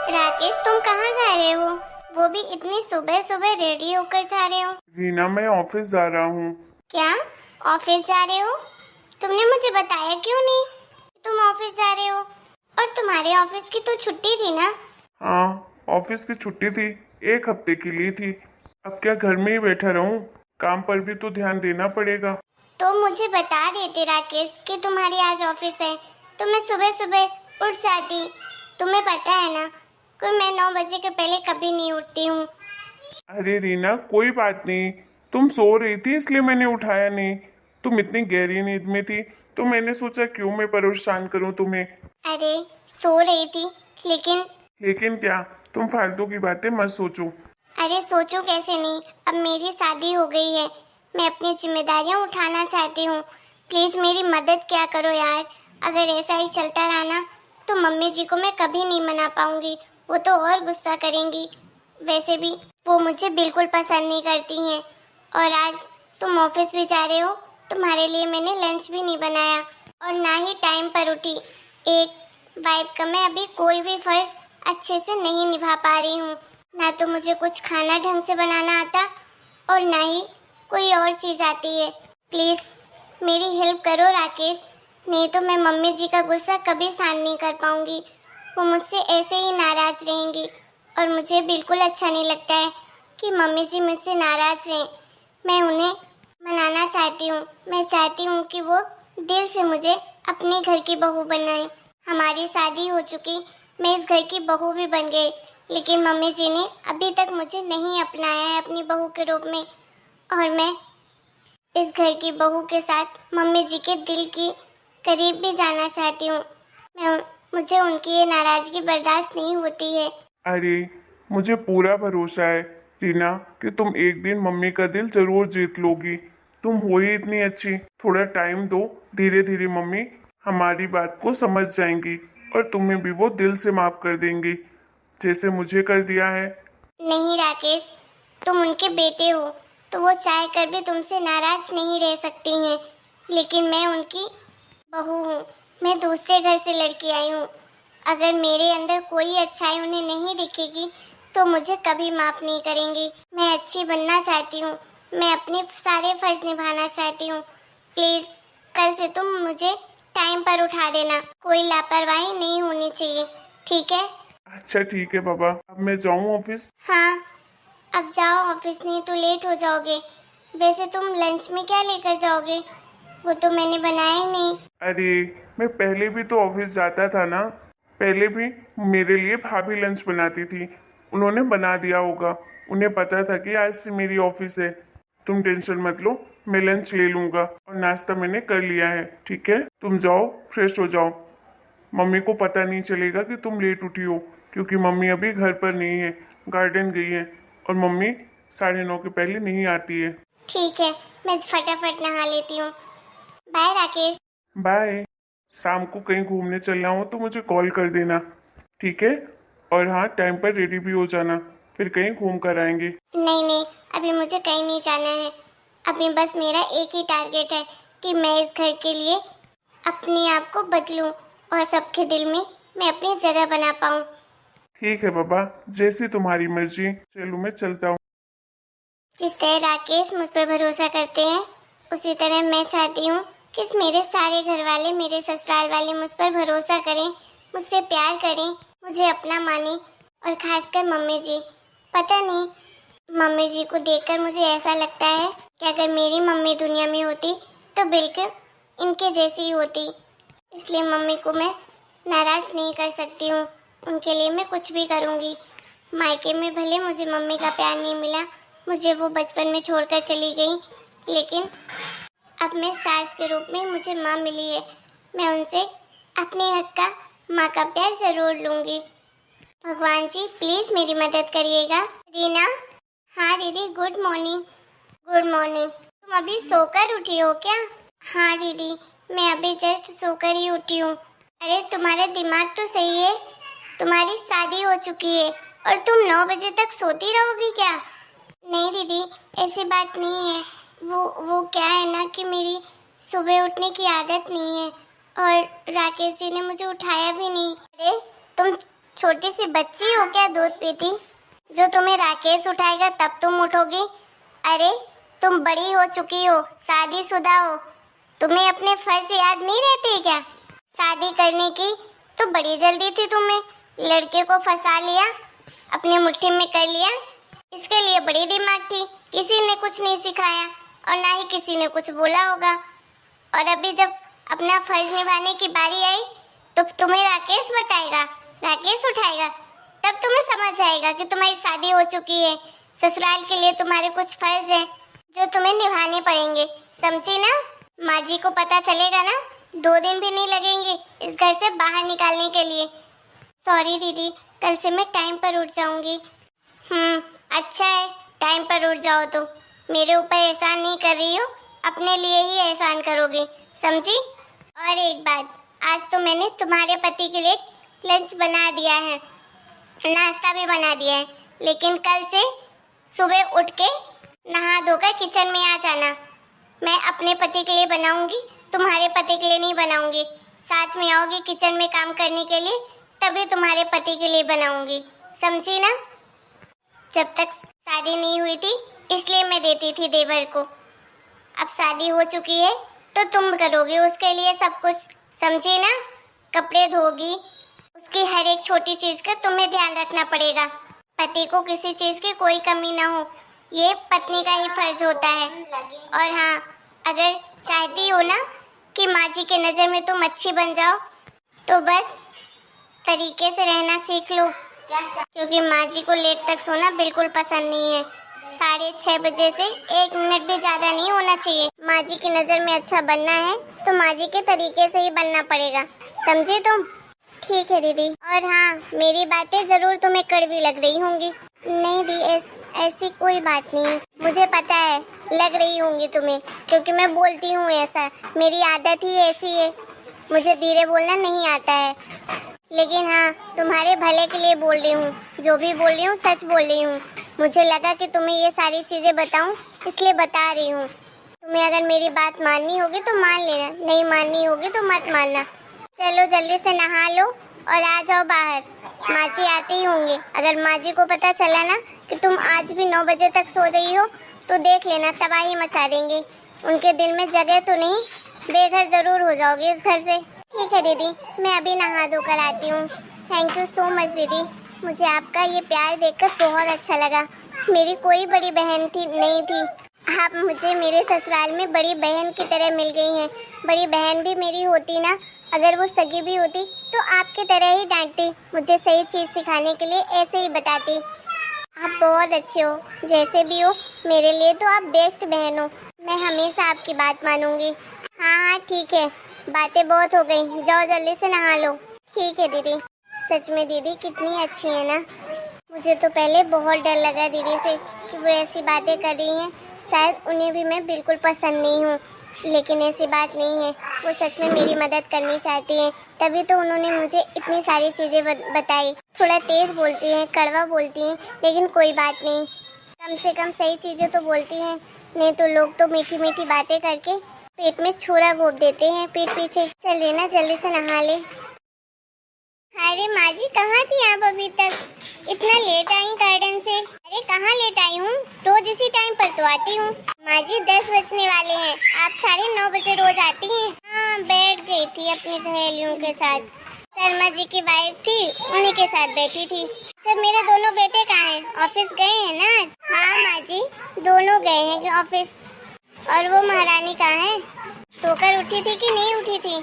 राकेश, तुम कहाँ जा रहे हो? वो भी इतनी सुबह सुबह रेडी होकर जा रहे हो? रीना, मैं ऑफिस जा रहा हूँ। क्या? ऑफिस जा रहे हो? तुमने मुझे बताया क्यों नहीं कि तुम ऑफिस जा रहे हो? और तुम्हारे ऑफिस की तो छुट्टी थी ना? हाँ, ऑफिस की छुट्टी थी। 1 हफ्ते के लिए थी। अब क्या घर में ही बैठा रहूं? काम पर भी तो ध्यान देना पड़ेगा। तो मुझे बता देते राकेश कि तुम्हारी आज ऑफिस है, तो मैं सुबह सुबह उठ जाती। तुम्हें पता है ना कि मैं 9 बजे के पहले कभी नहीं उठती हूँ। अरे रीना, कोई बात नहीं। तुम सो रही थी इसलिए मैंने उठाया नहीं। तुम इतनी गहरी नींद में थी तो मैंने सोचा क्यों मैं परेशान करूं तुम्हें। अरे, सो रही थी लेकिन। लेकिन क्या? तुम फालतू की बातें मत सोचो। अरे सोचो कैसे नहीं, अब मेरी शादी हो गई है। मैं अपनी जिम्मेदारियां उठाना चाहती हूँ। प्लीज मेरी मदद क्या करो यार। अगर ऐसा ही चलता रहा ना तो मम्मी जी को मैं कभी नहीं मना पाऊंगी। वो तो और गुस्सा करेंगी। वैसे भी वो मुझे बिल्कुल पसंद नहीं करती हैं। और आज तुम ऑफिस भी जा रहे हो, तुम्हारे लिए मैंने लंच भी नहीं बनाया और ना ही टाइम पर उठी। एक वाइफ का मैं अभी कोई भी फर्ज अच्छे से नहीं निभा पा रही हूँ। ना तो मुझे कुछ खाना ढंग से बनाना आता और ना ही कोई और चीज़ आती है। प्लीज़ मेरी हेल्प करो राकेश, नहीं तो मैं मम्मी जी का गुस्सा कभी सहन नहीं कर पाऊंगी। वो मुझसे ऐसे ही नाराज रहेंगी और मुझे बिल्कुल अच्छा नहीं लगता है कि मम्मी जी मुझसे नाराज रहें। मैं उन्हें मनाना चाहती हूँ। मैं चाहती हूँ कि वो दिल से मुझे अपने घर की बहू बनाएं। हमारी शादी हो चुकी, मैं इस घर की बहू भी बन गई, लेकिन मम्मी जी ने अभी तक मुझे नहीं अपनाया है अपनी बहू के रूप में। और मैं इस घर की बहू के साथ मम्मी जी के दिल की करीब भी जाना चाहती हूँ। मैं मुझे उनकी ये नाराजगी बर्दाश्त नहीं होती है। अरे, मुझे पूरा भरोसा है रीना कि तुम एक दिन मम्मी का दिल जरूर जीत लोगी। तुम हो ही इतनी अच्छी। थोड़ा टाइम दो। धीरे धीरे मम्मी हमारी बात को समझ जाएंगी और तुम्हें भी वो दिल से माफ कर देंगी, जैसे मुझे कर दिया है। नहीं राकेश, तुम उनके बेटे हो तो वो चाह कर भी तुमसे नाराज नहीं रह सकती हैं। लेकिन मैं उनकी बहू हूँ। मैं दूसरे घर से लड़की आई हूँ। अगर मेरे अंदर कोई अच्छाई उन्हें नहीं दिखेगी तो मुझे कभी माफ नहीं करेंगी। मैं अच्छी बनना चाहती हूँ। मैं अपने सारे फर्ज निभाना चाहती हूँ। प्लीज कल से तुम मुझे टाइम पर उठा देना। कोई लापरवाही नहीं होनी चाहिए, ठीक है? अच्छा ठीक है बाबा, अब मैं जाऊँ ऑफिस? हाँ, अब जाओ ऑफिस, नहीं तो लेट हो जाओगे। वैसे तुम लंच में क्या लेकर जाओगे? वो तो मैंने बनाया ही नहीं। अरे, मैं पहले भी तो ऑफिस जाता था ना। पहले भी मेरे लिए भाभी लंच बनाती थी। उन्होंने बना दिया होगा। उन्हें पता था कि आज से मेरी ऑफिस है। तुम टेंशन मत लो, मैं लंच ले लूंगा और नाश्ता मैंने कर लिया है। ठीक है, तुम जाओ, फ्रेश हो जाओ। मम्मी को पता नहीं चलेगा कि तुम लेट उठी हो, क्योंकि मम्मी अभी घर पर नहीं है, गार्डन गई है। और मम्मी 9:30 के पहले नहीं आती है। ठीक है, मैं फटाफट नहा लेती हूँ। बाय राकेश। बाय। शाम को कहीं घूमने चलना हो तो मुझे कॉल कर देना। ठीक है? और हाँ, टाइम पर रेडी भी हो जाना, फिर कहीं घूम कर आएंगे। नहीं नहीं, अभी मुझे कहीं नहीं जाना है। अभी बस मेरा एक ही टारगेट है कि मैं इस घर के लिए अपने आप को बदलूं और सबके दिल में मैं अपनी जगह बना पाऊं। ठीक है बाबा, जैसी तुम्हारी मर्जी। चलो मैं चलता हूँ। जिस तरह राकेश मुझ पर भरोसा करते हैं, उसी तरह मैं चाहती हूँ कि मेरे सारे घर वाले, मेरे ससुराल वाले मुझ पर भरोसा करें, मुझसे प्यार करें, मुझे अपना माने। और खासकर मम्मी जी। पता नहीं, मम्मी जी को देखकर मुझे ऐसा लगता है कि अगर मेरी मम्मी दुनिया में होती तो बिल्कुल इनके जैसी ही होती। इसलिए मम्मी को मैं नाराज नहीं कर सकती हूँ। उनके लिए मैं कुछ भी करूँगी। मायके में भले मुझे मम्मी का प्यार नहीं मिला, मुझे वो बचपन में छोड़कर चली गई, लेकिन अब मैं सास के रूप में मुझे माँ मिली है। मैं उनसे अपने हक का माँ का प्यार जरूर लूँगी। भगवान जी प्लीज़ मेरी मदद करिएगा। रीना। हाँ दीदी, गुड मॉर्निंग। Good morning. तुम अभी सोकर उठी हो क्या? हाँ दीदी, मैं अभी जस्ट सोकर ही उठी हूँ। अरे तुम्हारा दिमाग तो सही है। तुम्हारी शादी हो चुकी है और तुम 9 बजे तक सोती रहोगी क्या? नहीं दीदी, ऐसी बात नहीं है। वो क्या है ना कि मेरी सुबह उठने की आदत नहीं है और राकेश जी ने मुझे उठाया भी नहीं। अरे तुम छोटी सी बच्ची हो क्या दूध पीती? जो तुम्हें राकेश उठाएगा तब तुम उठोगी? अरे तुम बड़ी हो चुकी हो, शादीशुदा हो, तुम्हें अपने फर्ज याद नहीं रहते क्या? शादी करने की तो बड़ी जल्दी थी तुम्हें, लड़के को फंसा लिया, अपने मुट्ठी में कर लिया, इसके लिए बड़ी दिमाग थी। किसी ने कुछ नहीं सिखाया और ना ही किसी ने कुछ बोला होगा। और अभी जब अपना फर्ज निभाने की बारी आई तो तुम्हें राकेश बताएगा, राकेश उठाएगा, तब तुम्हें समझ आएगा कि तुम्हारी शादी हो चुकी है। ससुराल के लिए तुम्हारे कुछ फर्ज हैं जो तुम्हें निभाने पड़ेंगे, समझी ना? माँ जी को पता चलेगा ना, 2 दिन भी नहीं लगेंगे इस घर से बाहर निकालने के लिए। सॉरी दीदी, कल से मैं टाइम पर उठ जाऊंगी। अच्छा है, टाइम पर उठ जाओ तो मेरे ऊपर एहसान नहीं कर रही हो, अपने लिए ही एहसान करोगे, समझी? और एक बात, आज तो मैंने तुम्हारे पति के लिए लंच बना दिया है, नाश्ता भी बना दिया है, लेकिन कल से सुबह उठ के नहा धोकर किचन में आ जाना। मैं अपने पति के लिए बनाऊंगी, तुम्हारे पति के लिए नहीं बनाऊंगी। साथ में आओगी किचन में काम करने के लिए, तभी तुम्हारे पति के लिए बनाऊंगी, समझी ना? जब तक शादी नहीं हुई थी इसलिए मैं देती थी देवर को, अब शादी हो चुकी है तो तुम करोगे उसके लिए सब कुछ, समझी ना? कपड़े धोगी, उसकी हर एक छोटी चीज का तुम्हें ध्यान रखना पड़ेगा। पति को किसी चीज की कोई कमी ना हो, ये पत्नी का ही फर्ज होता है। और हाँ, अगर चाहती हो ना कि माँ जी के नज़र में तुम अच्छी बन जाओ तो बस तरीके से रहना सीख लो, क्योंकि माँ जी को लेट तक सोना बिल्कुल पसंद नहीं है। 6:30 बजे से 1 मिनट भी ज़्यादा नहीं होना चाहिए। माँ जी की नज़र में अच्छा बनना है तो माँ जी के तरीके से ही बनना पड़ेगा, समझे तुम? ठीक है दीदी। और हाँ, मेरी बातें ज़रूर तुम्हें कड़वी लग रही होंगी। नहीं दी, ऐसी कोई बात नहीं है, मुझे पता है लग रही होंगी तुम्हें, क्योंकि मैं बोलती हूँ ऐसा, मेरी आदत ही ऐसी है, मुझे धीरे बोलना नहीं आता है। लेकिन हाँ, तुम्हारे भले के लिए बोल रही हूँ, जो भी बोल रही हूँ सच बोल रही हूँ। मुझे लगा कि तुम्हें ये सारी चीज़ें बताऊँ, इसलिए बता रही हूँ। तुम्हें अगर मेरी बात माननी होगी तो मान लेना, नहीं माननी होगी तो मत मानना। चलो जल्दी से नहा लो और आ जाओ बाहर, माँ जी आते ही होंगे। अगर माँ जी को पता चला ना कि तुम आज भी 9 बजे तक सो रही हो तो देख लेना, तबाही मचा देंगे। उनके दिल में जगह तो नहीं, बेघर जरूर हो जाओगे इस घर से। ठीक है दीदी, मैं अभी नहा धोकर आती हूँ। थैंक यू सो मच दीदी, मुझे आपका ये प्यार देखकर बहुत अच्छा लगा। मेरी कोई बड़ी बहन नहीं थी, आप मुझे मेरे ससुराल में बड़ी बहन की तरह मिल गई हैं। बड़ी बहन भी मेरी होती ना, अगर वो सगी भी होती तो आपकी तरह ही डांटती, मुझे सही चीज़ सिखाने के लिए ऐसे ही बताती। आप बहुत अच्छे हो, जैसे भी हो मेरे लिए तो आप बेस्ट बहन हो। मैं हमेशा आपकी बात मानूंगी। हाँ ठीक है, बातें बहुत हो गई, जाओ जल्दी से नहा लो। ठीक है दीदी। सच में दीदी कितनी अच्छी है ना, मुझे तो पहले बहुत डर लगा दीदी से कि वो ऐसी बातें कर रही हैं, शायद उन्हें भी मैं बिल्कुल पसंद नहीं हूँ, लेकिन ऐसी बात नहीं है, वो सच में मेरी मदद करनी चाहती हैं, तभी तो उन्होंने मुझे इतनी सारी चीज़ें बताई। थोड़ा तेज़ बोलती हैं, कड़वा बोलती हैं, लेकिन कोई बात नहीं, कम से कम सही चीज़ें तो बोलती हैं, नहीं तो लोग तो मीठी मीठी बातें करके पेट में छुरा घोंप देते हैं पीठ पीछे। चलिए ना जल्दी से नहा ले। अरे माँ जी कहाँ थी आप अभी तक? इतना लेट आई गार्डन से? अरे कहाँ लेट आई हूँ, रोज इसी टाइम पर तो आती हूँ। माँ जी 10 बजने वाले हैं, आप 9:30 बजे रोज आती हैं। हाँ, बैठ गई थी अपनी सहेलियों के साथ, शर्मा जी की वाइफ थी, उन्हीं के साथ बैठी थी। अच्छा, मेरे दोनों बेटे कहाँ हैं? ऑफिस गए हैं ना? हाँ माँ जी, दोनों गए हैं ऑफिस। और वो महारानी कहाँ है? सोकर उठी थी कि नहीं उठी थी?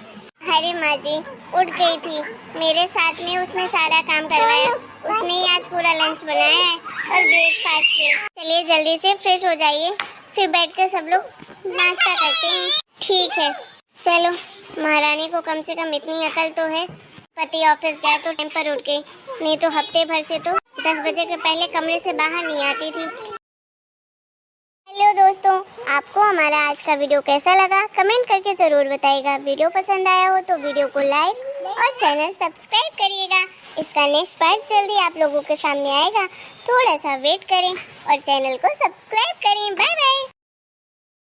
अरे माँ जी उठ गई थी, मेरे साथ में उसने सारा काम करवाया, उसने ही आज पूरा लंच बनाया है और ब्रेकफास्ट भी। चलिए जल्दी से फ्रेश हो जाइए, फिर बैठकर सब लोग नाश्ता करते हैं। ठीक है चलो, महारानी को कम से कम इतनी अकल तो है, पति ऑफिस गया तो टाइम पर उठ गई, नहीं तो हफ्ते भर से तो 10 बजे के पहले कमरे से बाहर नहीं आती थी। हेलो दोस्तों, आपको हमारा आज का वीडियो कैसा लगा कमेंट करके ज़रूर बताइएगा। वीडियो पसंद आया हो तो वीडियो को लाइक और चैनल सब्सक्राइब करिएगा। इसका नेक्स्ट पार्ट जल्दी आप लोगों के सामने आएगा, थोड़ा सा वेट करें और चैनल को सब्सक्राइब करें। Bye bye.